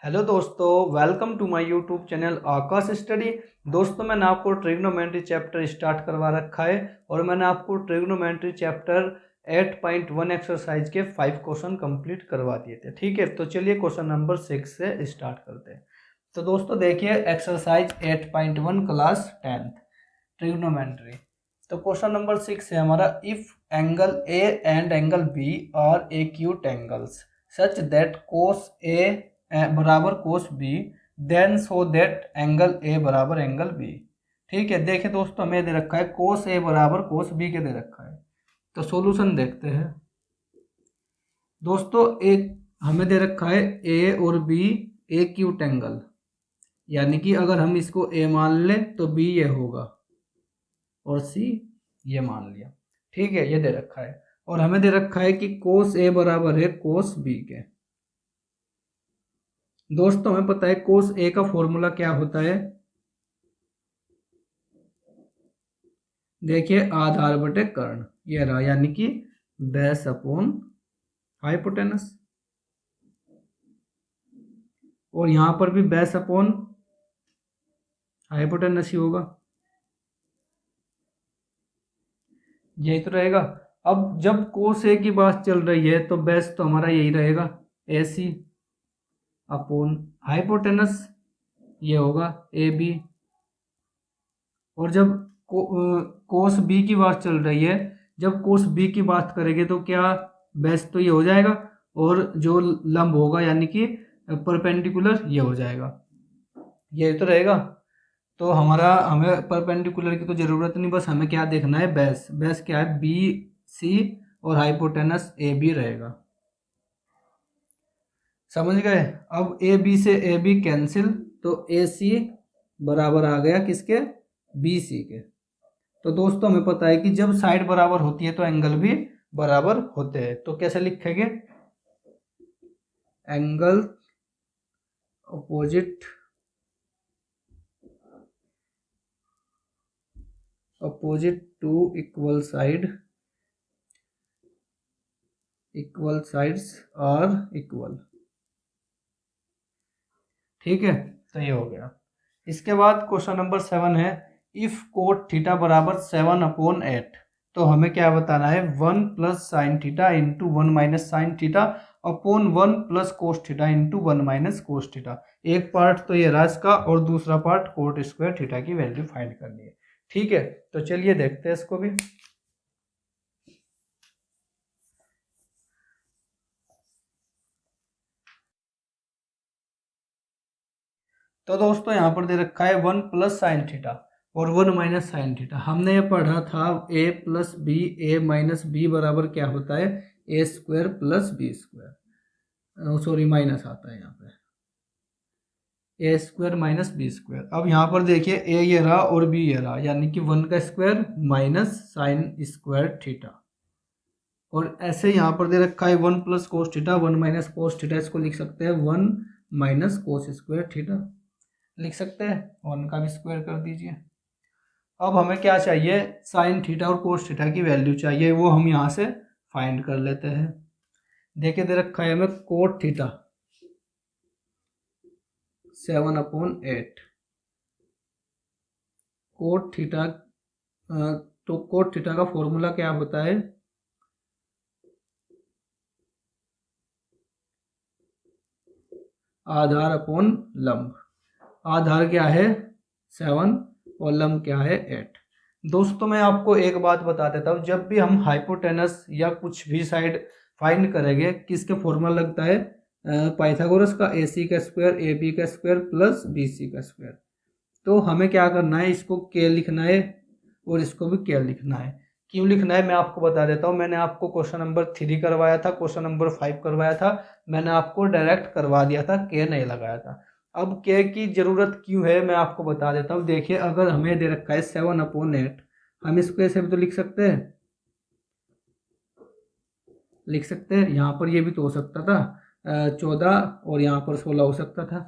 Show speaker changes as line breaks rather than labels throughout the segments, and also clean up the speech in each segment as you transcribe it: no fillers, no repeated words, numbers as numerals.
Hello दोस्तों, welcome to my YouTube channel Akash study. दोस्तों, मैंने आपको ट्रिग्नोमेट्री चैप्टर स्टार्ट करवा रखा है और मैंने आपको ट्रिग्नोमेट्री चैप्टर 8.1 एक्सरसाइज के 5 क्वेश्चन कंप्लीट करवा दिए थे। ठीक है, तो चलिए क्वेश्चन नंबर 6 से स्टार्ट करते हैं। तो दोस्तों देखिए, एक्सरसाइज 8.1 क्लास 10th ट्रिग्नोमेट्री। तो क्वेश्चन नंबर 6 है हमारा, if angle A and angle B are acute angles such that cos A बराबर cos B then so that angle A बराबर एंगल बी। ठीक है, देखिए दोस्तों, हमें दे रखा है कोस ए बराबर कोस बी के दे रखा है। तो सॉल्यूशन देखते हैं। दोस्तों, एक हमें दे रखा है ए और बी एक्यूट एंगल, यानी कि अगर हम इसको ए मान लें तो बी ये होगा और सी ये मान लिया। ठीक है, ये दे रखा है और हमें दे रखा है कि कोस ए बराबर है कोस बी के। दोस्तों, हमें पता है कोस ए का फॉर्मूला क्या होता है। देखिए, आधार बटे कर्ण, ये रहा, यानी कि बेस अपॉन हाइपोटेनस। और यहां पर भी बेस अपॉन हाइपोटेनस ही होगा, यही तो रहेगा। अब जब कोस ए की बात चल रही है तो बेस तो हमारा यही रहेगा, ए सी अपॉन हाइपोटेनस, ये होगा ए बी। और जब कोस बी की बात चल रही है, जब कोस बी की बात करेंगे तो क्या बेस तो ये हो जाएगा और जो लंब होगा यानी कि परपेंडिकुलर ये हो जाएगा, ये तो रहेगा। तो हमें परपेंडिकुलर की तो जरूरत नहीं, बस हमें क्या देखना है, बेस। बेस क्या है, बी सी और हाइपोटेनस ए बी रहेगा। समझ गए। अब ए बी से ए बी कैंसिल, तो ए सी बराबर आ गया किसके, बी सी के। तो दोस्तों, हमें पता है कि जब साइड बराबर होती है तो एंगल भी बराबर होते हैं। तो कैसे लिखेंगे, angle opposite to equal sides are equal. ठीक है, तो ये हो गया। इसके बाद क्वेश्चन नंबर 7 है, इफ कोट थीटा बराबर 7/8, तो हमें क्या बताना है, 1 plus sine theta into 1 minus sine theta upon 1 plus cos theta into 1 minus cos theta. एक पार्ट तो ये रहा इसका और दूसरा पार्ट कोट स्क्वायर थीटा की वैल्यू फाइंड करनी है। ठीक है, तो चलिए देखते हैं इसको भी। तो दोस्तों, यहाँ पर दे रखा है 1 प्लस साइन थीटा और 1 माइनस साइन थीटा। हमने ये पढ़ा था a plus B, A minus B बराबर क्या होता है, A square plus B square. Sorry, minus आता है यहाँ पे, A square minus B square. अब यहाँ पर देखिए, ए ये रहा और बी ये रहा, यानी कि 1 का square minus sine square theta. और ऐसे यहाँ पर दे रखा है 1 plus cos theta 1 minus cos theta, इसको लिख सकते हैं 1 माइनस कोस स्क्वायर थीटा, लिख सकते हैं। 1 का भी स्क्वायर कर दीजिए। अब हमें क्या चाहिए, साइन थीटा और कोस थीटा की वैल्यू चाहिए, वो हम यहाँ से फाइंड कर लेते हैं। देखिए, दे रखा है हमें कोट थीटा 7/8। कोट थीटा, तो कोट थीटा का फॉर्मूला क्या होता है, आधार अपॉन लंब। आधार क्या है 7 और लंब क्या है 8। दोस्तों, मैं आपको एक बात बता देता हूँ, जब भी हम हाइपोटेनस या कुछ भी साइड फाइंड करेंगे, किसके फॉर्मूला लगता है, पाइथागोरस का, ए सी का स्क्वायर ए बी का स्क्वायर प्लस बी सी का स्क्वायर। तो हमें क्या करना है, इसको के लिखना है और इसको भी के लिखना है। क्यों लिखना है मैं आपको बता देता हूँ। मैंने आपको क्वेश्चन नंबर 3 करवाया था, क्वेश्चन नंबर 5 करवाया था, मैंने आपको डायरेक्ट करवा दिया था, के नहीं लगाया था। अब के की जरूरत क्यों है मैं आपको बता देता हूँ। देखिए, अगर हमें दे रखा है 7/8, हम इसको ऐसे भी तो लिख सकते हैं, यहाँ पर ये भी तो हो सकता था 14 और यहाँ पर 16 हो सकता था।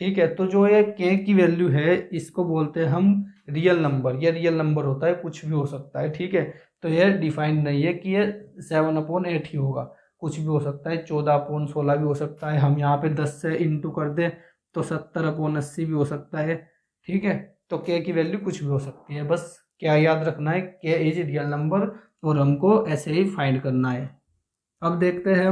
ठीक है, तो जो ये के की वैल्यू है, इसको बोलते हैं हम रियल नंबर। ये रियल नंबर होता है, कुछ भी हो सकता है। ठीक है, तो ये डिफाइंड नहीं है कि ये 7/8 ही होगा, कुछ भी हो सकता है, 14/16 भी हो सकता है। हम यहाँ पे 10 से इंटू कर दें तो 70/80 भी हो सकता है। ठीक है, तो के की वैल्यू कुछ भी हो सकती है। बस क्या याद रखना है, के इज रियल नंबर और हमको ऐसे ही फाइंड करना है। अब देखते हैं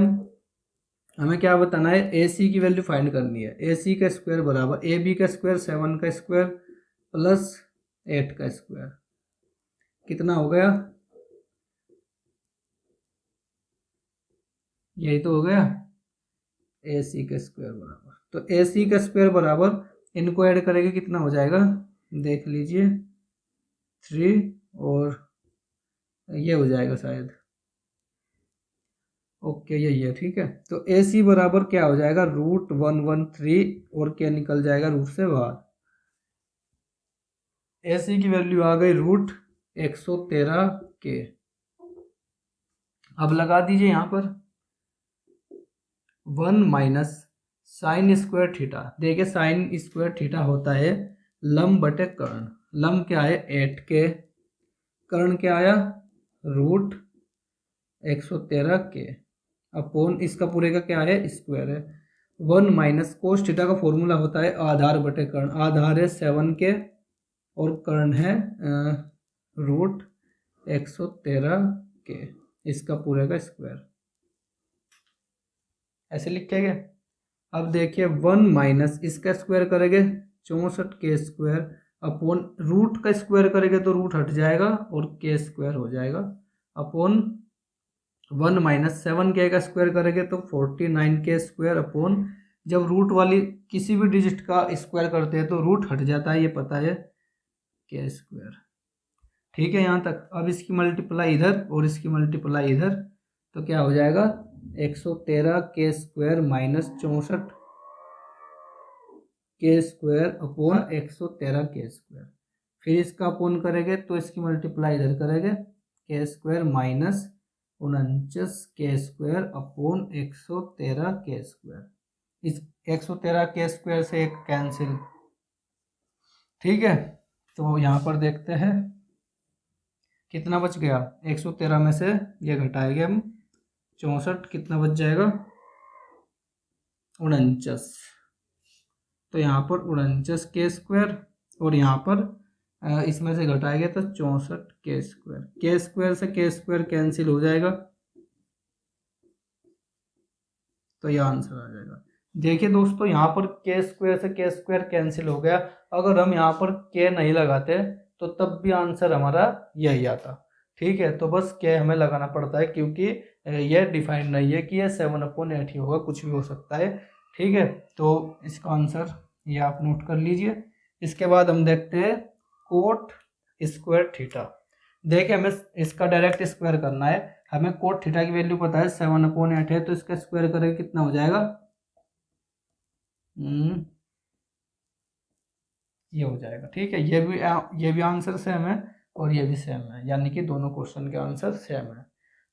हमें क्या बताना है, ए सी की वैल्यू फाइंड करनी है। ए सी का स्क्वायर बराबर ए बी का स्क्वायर 7 का स्क्वायर प्लस 8 का स्क्वायर, कितना हो गया, यही तो हो गया ए सी का स्क्वायर बराबर। तो ए सी का स्क्वायर बराबर इनको ऐड करेंगे कितना हो जाएगा, देख लीजिए 3 और ये हो जाएगा शायद, ओके यही है। ठीक है, तो ए सी बराबर क्या हो जाएगा, √113 और क्या निकल जाएगा रूट से बाहर। ए सी की वैल्यू आ गई √113 के। अब लगा दीजिए यहाँ पर 1 माइनस साइन स्क्वायर थीटा। देखिए साइन स्क्वायर थीटा होता है लंब बटे कर्ण। लंब क्या है 8 के, कर्ण क्या आया √113 के अपॉन इसका पूरे का क्या है स्क्वायर है। 1 माइनस कोस थीटा का फॉर्मूला होता है आधार बटे कर्ण। आधार है 7 के और कर्ण है √113 के, इसका पूरे का स्क्वायर ऐसे लिखेंगे। अब देखिए 1 माइनस इसका स्क्वायर करेंगे 64 के स्क्वायर अपॉन रूट का स्क्वायर करेंगे तो रूट हट जाएगा और के स्क्वायर हो जाएगा अपॉन 1 माइनस 7 के का स्क्वायर करेंगे तो 49 के स्क्वायर अपॉन, जब रूट वाली किसी भी डिजिट का स्क्वायर करते हैं तो रूट हट जाता है, ये पता है, के स्क्वायर। ठीक है यहाँ तक। अब इसकी मल्टीप्लाई इधर और इसकी मल्टीप्लाई इधर, तो क्या हो जाएगा 113 के स्क्वायर माइनस 64 के स्क्वायर अपॉन 113 के स्क्वायर। फिर इसका अपॉन करेंगे तो इसकी मल्टीप्लाई इधर करेंगे, के स्क्वायर माइनस 49 के स्क्वायर अपॉन 113 के स्क्वायर। इस 113 के स्क्वायर से एक कैंसिल। ठीक है, तो यहाँ पर देखते हैं कितना बच गया, 113 में से ये घटाएंगे हम 64, कितना बच जाएगा 49। तो यहाँ पर 49 के स्क्वायर और यहाँ पर इसमें से घटाएंगे तो 64 के स्क्वायर। के स्क्वायर से के स्क्वायर कैंसिल हो जाएगा तो यह आंसर आ जाएगा। देखिए दोस्तों यहाँ पर के स्क्वायर से के स्क्वायर कैंसिल हो गया। अगर हम यहाँ पर के नहीं लगाते तो तब भी आंसर हमारा यही आता। ठीक है, तो बस के हमें लगाना पड़ता है क्योंकि यह डिफाइंड नहीं है कि यह 7/8 ही होगा, कुछ भी हो सकता है। ठीक है, तो इसका आंसर ये आप नोट कर लीजिए। इसके बाद हम देखते हैं कोट स्क्वायर थीटा। देखिए हमें इसका डायरेक्ट स्क्वायर करना है। हमें कोट थीटा की वैल्यू पता है 7/8 है, तो इसका स्क्वायर करेंगे कितना हो जाएगा, ये हो जाएगा। ठीक है, ये भी आंसर सेम है और ये भी सेम है, यानी कि दोनों क्वेश्चन के आंसर सेम है।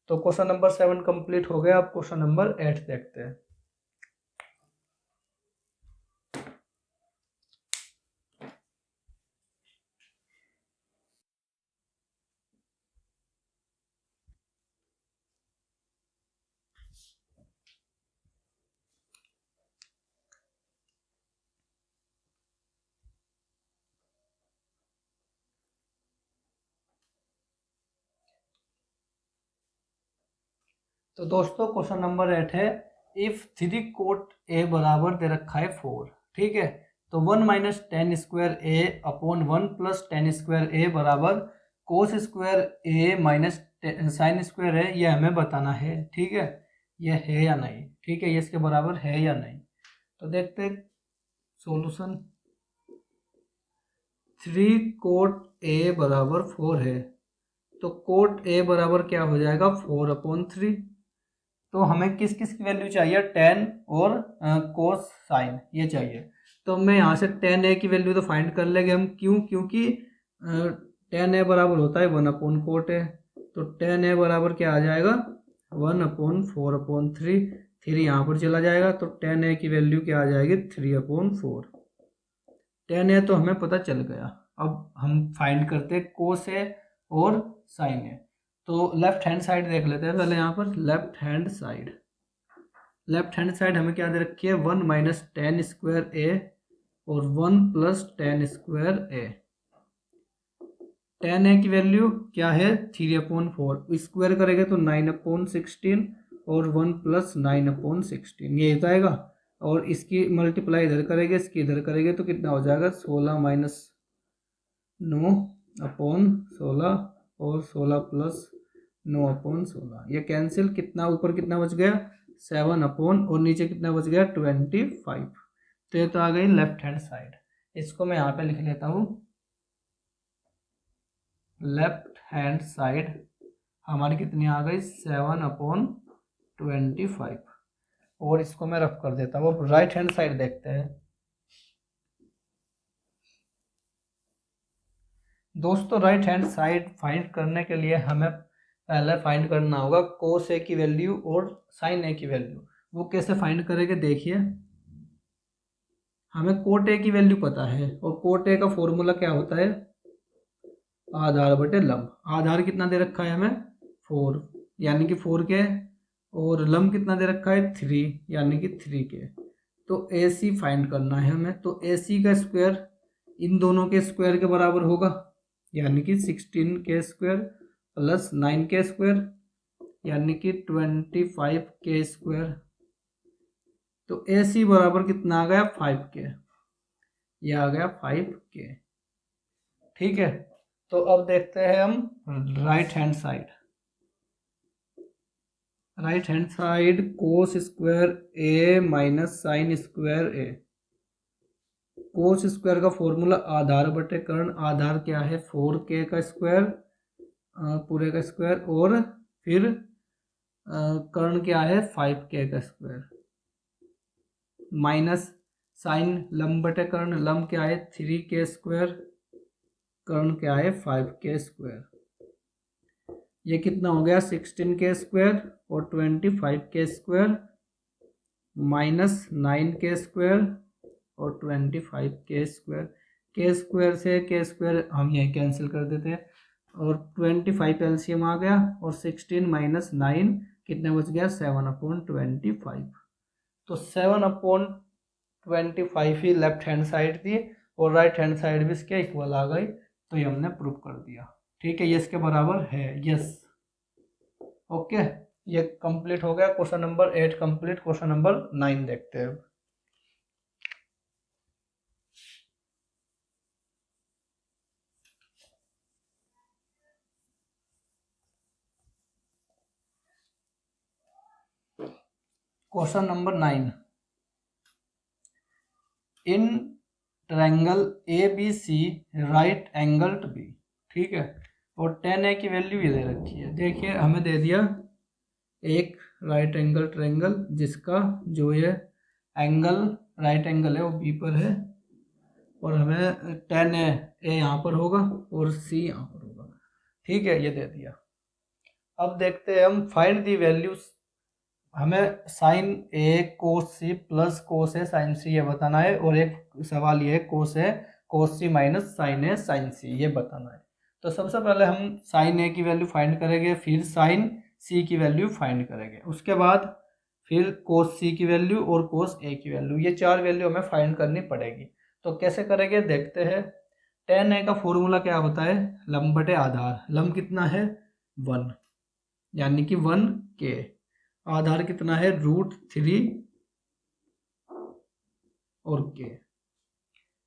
तो क्वेश्चन नंबर 7 कंप्लीट हो गया। अब क्वेश्चन नंबर 8 देखते हैं। तो दोस्तों क्वेश्चन नंबर 8 है, इफ 3 कोट ए बराबर दे रखा है 4। ठीक है, तो 1 माइनस टेन स्क्वायर ए अपॉन 1 प्लस टेन स्क्वायर ए बराबर कोस square A minus sine square है, ये हमें बताना है। ठीक है, ये है या नहीं, ठीक है, ये इसके बराबर है या नहीं। तो देखते हैं सॉल्यूशन। 3 कोट ए बराबर 4 है, तो कोट ए बराबर क्या हो जाएगा 4/3। तो हमें किस किस की वैल्यू चाहिए, टेन और कोस साइन, ये चाहिए। तो मैं यहाँ से टेन ए की वैल्यू तो फाइंड कर लेंगे हम, क्यों, क्योंकि टेन ए बराबर होता है 1/कोट ए। तो टेन ए बराबर क्या आ जाएगा 1/4/3। 3 यहाँ पर चला जाएगा तो टेन ए की वैल्यू क्या आ जाएगी 3/4। टेन ए तो हमें पता चल गया। अब हम फाइंड करते हैं कोस ए और साइन ए। तो लेफ्ट हैंड साइड देख लेते हैं पहले। यहाँ पर left hand side left hand side हमें क्या दे रखी है, 1 माइनस टेन स्क्वायर ए और 1 प्लस टेन स्क्वायर ए। टेन ए की वैल्यू क्या है, 3/4, स्क्वायर करेंगे तो 9/16 और 1 प्लस 9/16 ये हो जाएगा। और इसकी मल्टीप्लाई इधर करेंगे, इसकी इधर करेंगे तो कितना हो जाएगा, 16 माइनस 9/16 और 16 प्लस 9/16, ये कैंसिल, कितना ऊपर कितना बच गया, 7 और नीचे कितना बच गया, 25। तो ये तो आ गई लेफ्ट हैंड साइड। इसको मैं यहाँ पे लिख लेता हूँ, लेफ्ट हैंड साइड हमारी कितनी आ गई, 7/25। और इसको मैं रफ कर देता हूँ। अब राइट हैंड साइड देखते हैं। दोस्तों राइट हैंड साइड फाइंड करने के लिए हमें पहले फाइंड करना होगा कोस ए की वैल्यू और साइन ए की वैल्यू। वो कैसे फाइंड करेंगे, देखिए हमें कोट ए की वैल्यू पता है और कोट ए का फॉर्मूला क्या होता है, आधार बटे लंब। आधार कितना दे रखा है हमें, 4 यानी कि 4k, और लंब कितना दे रखा है, 3 यानी कि 3k। तो ए सी फाइंड करना है हमें। तो ए सी का स्क्वायर इन दोनों के स्क्वायर के बराबर होगा, यानी कि 16k square plus 9k square यानी कि 25k स्क्वायर। तो ए सी बराबर कितना आ गया, 5k, ये आ गया 5k। ठीक है, तो अब देखते हैं हम right hand side. Right hand side cos square A minus sine square A. Cos square का फॉर्मूला आधार बटे कर्ण, आधार क्या है 4k का स्क्वायर पूरे का स्क्वायर, और फिर कर्ण क्या है 5k का स्क्वायर, माइनस साइन लंब बटे कर्ण, लंब क्या है 3k स्क्वायर, कर्ण क्या है 5k स्क्वायर। ये कितना हो गया, 16k स्क्वायर और 25k square minus 9k square और 25k स्क्वायर। के स्क्वायर से के स्क्वायर हम यही कैंसिल कर देते हैं और 25 एलसीएम आ गया, और 16 माइनस 9 कितने बच गया, 7/25। तो 7/25 ही लेफ्ट हैंड साइड थी और राइट हैंड साइड भी इसके इक्वल आ गई। तो ये हमने प्रूव कर दिया। ठीक है, ये इसके बराबर है, यस। ओके, ये कंप्लीट हो गया। Question number 8 complete. Question number 9 देखते हैं। Question number 9, in triangle A B C right angle to B. ठीक है, और 10a की वैल्यू ये दे रखी है। देखिए हमें दे दिया एक राइट एंगल ट्रायंगल जिसका जो ये एंगल राइट एंगल है वो बी पर है, और हमें 10a यहाँ पर होगा और c यहाँ पर होगा। ठीक है, ये दे दिया। अब देखते हैं हम फाइंड दी वैल्यूज। हमें साइन ए कोस सी प्लस कोस ए साइन सी ये बताना है, और एक सवाल ये है कोस ए कोस सी माइनस साइन ए साइन सी ये बताना है। तो सबसे पहले हम साइन ए की वैल्यू फाइंड करेंगे, फिर साइन सी की वैल्यू फाइंड करेंगे, उसके बाद फिर कोस सी की वैल्यू और कोस ए की वैल्यू, ये 4 वैल्यू हमें फाइंड करनी पड़ेगी। तो कैसे करेंगे देखते हैं। tan a का फॉर्मूला क्या होता है, लंब बटे आधार। लंब कितना है 1 यानी कि 1k, आधार कितना है √3 और k,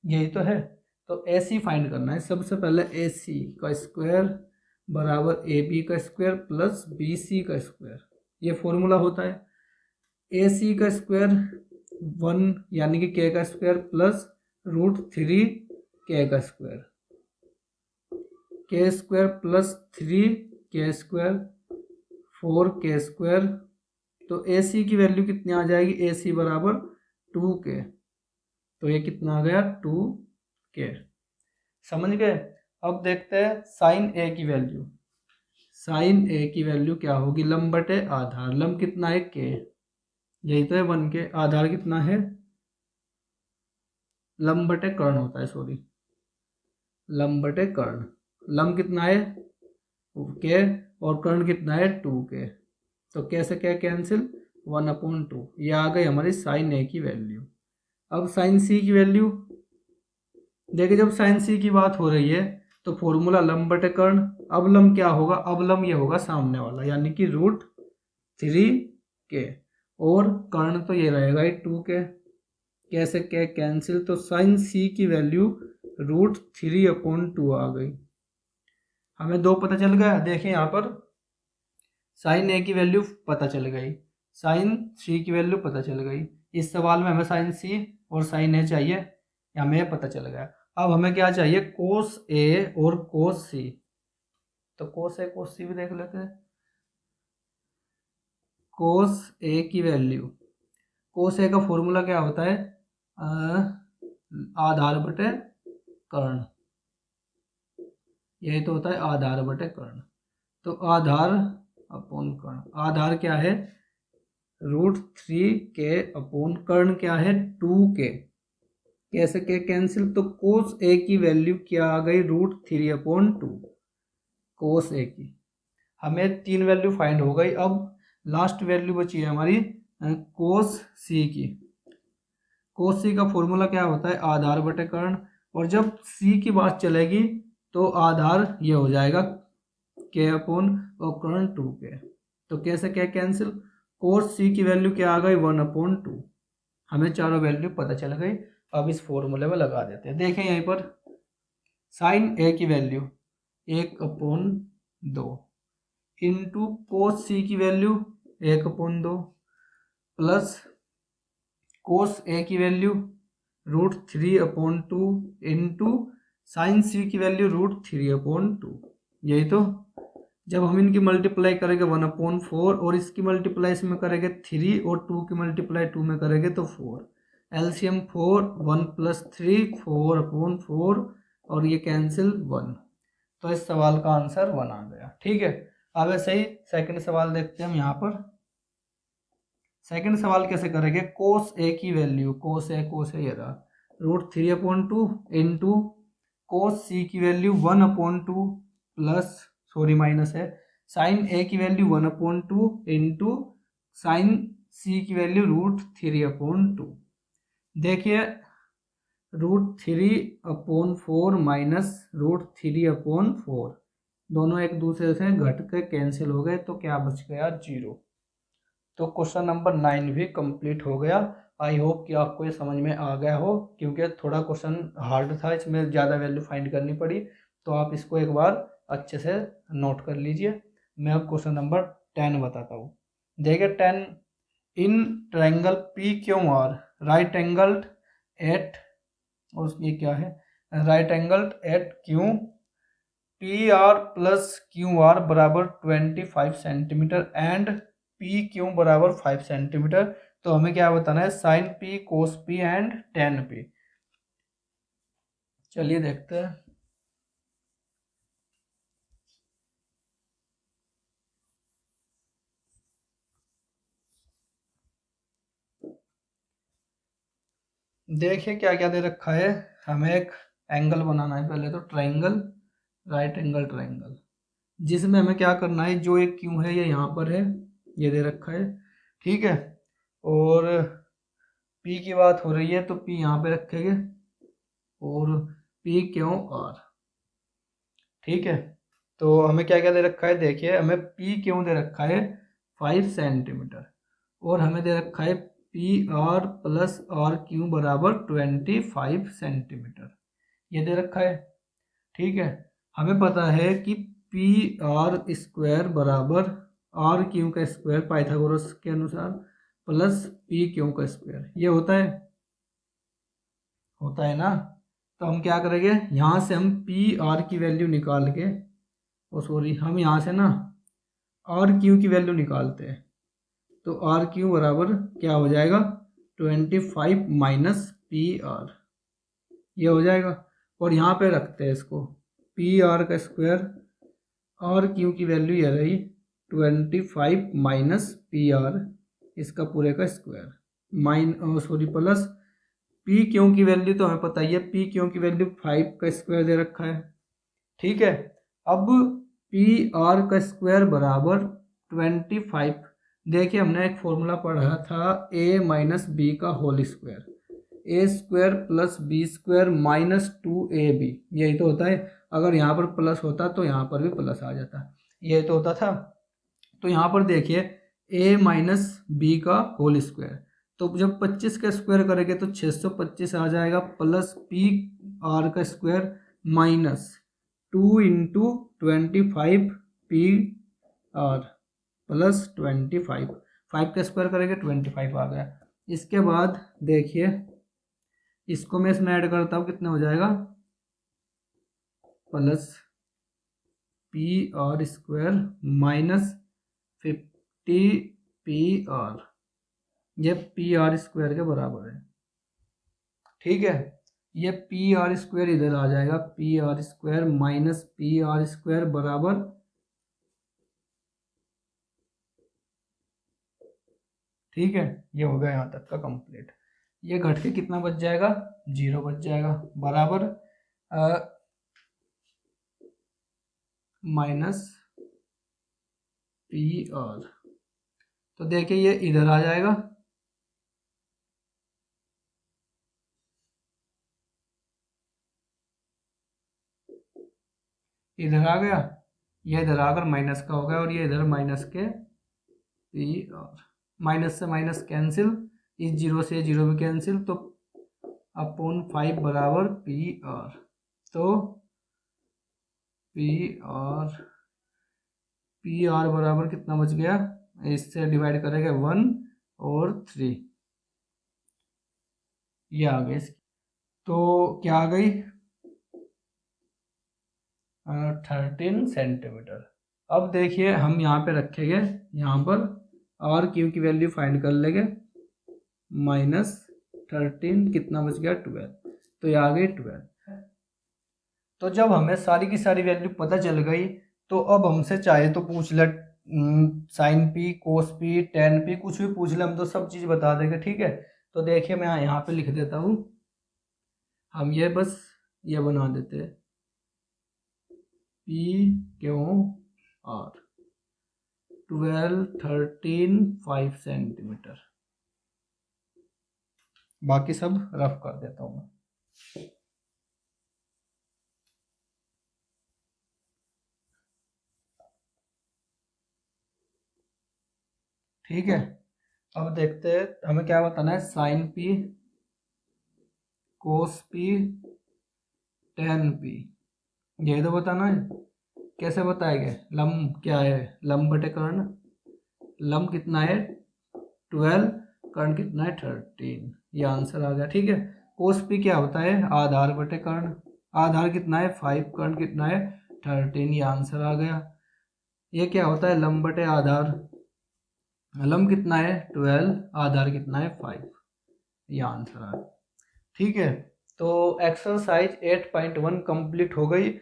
यही तो है। तो ए सी फाइंड करना है। सबसे पहले ए सी का स्क्वायर बराबर ए बी का स्क्वायर प्लस बी सी का स्क्वायर, ये फॉर्मूला होता है। ए सी का स्क्वायर 1 यानी कि k का स्क्वायर प्लस √3 k का square, k square plus 3k square 4k square. तो ए सी की वैल्यू कितनी आ जाएगी, ए सी बराबर 2k, तो ये कितना आ गया 2k। समझ गए। अब देखते हैं साइन ए की वैल्यू। साइन ए की वैल्यू क्या होगी, लंब बटे आधार। लंब कितना है k, यही तो है 1k, आधार कितना है, लंब बटे कर्ण होता है, सॉरी लंब बटे कर्ण। लंब कितना है k और कर्ण कितना है 2k, तो कैसे क्या कैंसिल, 1/2। ये आ गई हमारी साइन ए की वैल्यू। अब साइन सी की वैल्यू देखिए, जब साइन सी की बात हो रही है तो फॉर्मूला लंब बटे कर्ण। अब लंब क्या होगा, अब लंब ये होगा सामने वाला, यानी कि √3 के, और कर्ण तो ये रहेगा ही 2 के। कैसे के कैंसिल, तो साइन सी की वैल्यू √3/2 आ गई। हमें 2 पता चल गया। देखिए यहाँ पर साइन ए की वैल्यू पता चल गई, साइन सी की वैल्यू पता चल गई। इस सवाल में हमें साइन सी और साइन ए चाहिए, हमें ये पता चल गया। अब हमें क्या चाहिए, कोस ए और कोस सी। तो कोस ए कोस सी भी देख लेते हैं। कोस ए की वैल्यू, कोस ए का फॉर्मूला क्या होता है, आधार बटे कर्ण। यही तो होता है आधार बटे कर्ण। तो आधार अपॉन कर्ण, आधार क्या है √3 के, कर्ण क्या है 2 के। कैसे के कैंसिल, तो कोस ए की वैल्यू क्या आ गई √3/2। कोस ए की हमें 3 वैल्यू फाइंड हो गई। अब लास्ट वैल्यू बची है हमारी कोस सी की। कोस सी का फॉर्मूला क्या होता है, आधार बटे कर्ण। और जब सी की बात चलेगी तो आधार ये हो जाएगा के अपॉन और कर्ण 2 के। तो कैसे क्या कैंसिल, कोस सी की वैल्यू क्या आ गई 1/2। हमें चारों वैल्यू पता चल गई। अब इस फॉर्मूले में लगा देते हैं। देखें यहीं पर साइन ए की वैल्यू 1/2 इंटू कोस सी की वैल्यू 1/2 प्लस कोस ए की वैल्यू √3/2 इंटू साइन सी की वैल्यू √3/2। यही तो, जब हम इनकी मल्टीप्लाई करेंगे 1/4 और इसकी मल्टीप्लाई इसमें करेंगे 3 और 2 की मल्टीप्लाई 2 में करेंगे तो 4। एलसीएम 4, 1 + 3 4/4 और ये कैंसिल 1। तो इस सवाल का आंसर 1 आ गया। ठीक है, अब ऐसे ही सेकंड सवाल देखते हैं हम। यहाँ पर सेकंड सवाल कैसे करेंगे, कोस ए की वैल्यू, कोस ए ये रहा √3/2 इंटू कोस सी की वैल्यू 1/2 प्लस, सॉरी माइनस है, साइन ए की वैल्यू 1/2 इंटू साइन सी की वैल्यू √3/2। देखिए √3/4 माइनस √3/4 दोनों एक दूसरे से घट के कैंसिल हो गए, तो क्या बच गया 0। तो क्वेश्चन नंबर 9 भी कंप्लीट हो गया। आई होप कि आपको ये समझ में आ गया हो, क्योंकि थोड़ा क्वेश्चन हार्ड था, इसमें ज़्यादा वैल्यू फाइंड करनी पड़ी। तो आप इसको एक बार अच्छे से नोट कर लीजिए। मैं अब क्वेश्चन नंबर 10 बताता हूँ। देखिए 10, in triangle PQR right angled at, और ये क्या है, right angled at Q PR + QR बराबर 25 सेंटीमीटर एंड PQ बराबर 5 सेंटीमीटर। तो हमें क्या बताना है, sine P, cos P and tan P। चलिए देखते हैं। देखिए क्या क्या दे रखा है। हमें एक एंगल बनाना है पहले तो, ट्रायंगल, राइट एंगल ट्रायंगल, जिसमें हमें क्या करना है, जो एक क्यू है ये यहाँ पर है, ये दे रखा है। ठीक है, और P की बात हो रही है तो P यहाँ पे रखेंगे और PQR। ठीक है, तो हमें क्या क्या दे रखा है, देखिए हमें PQ दे रखा है 5 सेंटीमीटर और हमें दे रखा है PR + RQ बराबर 25 सेंटीमीटर, ये दे रखा है। ठीक है, हमें पता है कि PR² बराबर RQ का स्क्वायर पाइथागोरस के अनुसार प्लस PQ का स्क्वायर, ये होता है ना। तो हम क्या करेंगे, यहाँ से हम PR की वैल्यू निकाल के, सॉरी हम यहाँ से ना RQ की वैल्यू निकालते हैं। तो RQ बराबर क्या हो जाएगा 25 माइनस PR, ये हो जाएगा। और यहाँ पे रखते हैं इसको PR का स्क्वायर, RQ की वैल्यू ये रही 25 माइनस PR, इसका पूरे का स्क्वायर सॉरी प्लस PQ की वैल्यू तो हमें पता ही है, PQ की वैल्यू 5 का स्क्वायर दे रखा है। ठीक है, अब PR का स्क्वायर बराबर 25 देखिए हमने एक फॉर्मूला पढ़ा था a माइनस बी का whole square, A square plus B square minus 2ab, यही तो होता है। अगर यहाँ पर प्लस होता तो यहाँ पर भी प्लस आ जाता, यही तो होता था। तो यहाँ पर देखिए a माइनस बी का होल स्क्वायर, तो जब 25 का स्क्वायर करेंगे तो 625 आ जाएगा, प्लस पी आर का square minus 2 into 25 P R plus 25, 5 का स्क्वायर करेंगे 25 आ गया। इसके बाद देखिए इसको मैं इसमें ऐड करता हूँ, कितना हो जाएगा, plus P R square minus 50 P R, ये पी आर स्क्वायर के बराबर है। ठीक है, ये पी आर स्क्वायर इधर आ जाएगा, P R square minus P R square बराबर, ठीक है, ये हो गया यहाँ तक का कंप्लीट। ये घट के कितना बच जाएगा, 0 बच जाएगा, बराबर माइनस पी आर। तो देखिए ये इधर आ जाएगा, इधर आ गया, ये इधर आकर माइनस का हो गया, और ये इधर माइनस के पी आर, माइनस से माइनस कैंसिल, इस 0 से 0 भी कैंसिल, तो अपॉन 5 बराबर पी आर। तो पी आर बराबर कितना बच गया, इससे डिवाइड करेंगे 1 और 3, ये आ गई इसकी। तो क्या आ गई, 13 सेंटीमीटर। अब देखिए हम यहाँ पे रखेंगे, यहाँ पर आर क्यू की वैल्यू फाइंड कर लेंगे, माइनस 13 कितना बच गया, 12, तो ये आ गई 12। तो जब हमें सारी की सारी वैल्यू पता चल गई, तो अब हमसे चाहे तो पूछ ले साइन पी, कोस पी, टेन पी, कुछ भी पूछ ले, हम तो सब चीज़ बता देंगे। ठीक है, तो देखिए मैं यहाँ पे लिख देता हूँ, हम ये बस ये बना देते हैं, पी क्यू आर 12, 13, 5 सेंटीमीटर, बाकी सब रफ कर देता हूँ मैं। ठीक है, अब देखते हैं हमें क्या बताना है, साइन पी, कोस पी, टेन पी, ये तो बताना है। कैसे बताएंगे, लंब क्या है, लंब बटे कर्ण, लंब कितना है 12, कर्ण कितना है 13, ये आंसर आ गया। ठीक है, कोस पी क्या होता है, आधार बटे कर्ण, आधार कितना है 5, कर्ण कितना है 13, ये आंसर आ गया। ये क्या होता है, लंब बटे आधार, लंब कितना है 12, आधार कितना है 5, ये आंसर आ गया। ठीक है, तो एक्सरसाइज 8.1 कंप्लीट हो गई।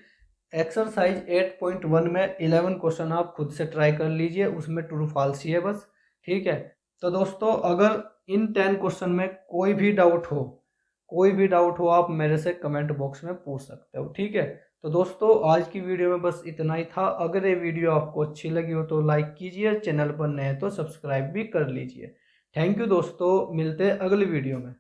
एक्सरसाइज 8.1 में 11 क्वेश्चन आप खुद से ट्राई कर लीजिए, उसमें ट्रू फॉल्स ही है बस। ठीक है, तो दोस्तों अगर इन 10 क्वेश्चन में कोई भी डाउट हो आप मेरे से कमेंट बॉक्स में पूछ सकते हो। ठीक है, तो दोस्तों आज की वीडियो में बस इतना ही था। अगर ये वीडियो आपको अच्छी लगी हो तो लाइक कीजिए, चैनल पर नए तो सब्सक्राइब भी कर लीजिए। थैंक यू दोस्तों, मिलते हैं अगली वीडियो में।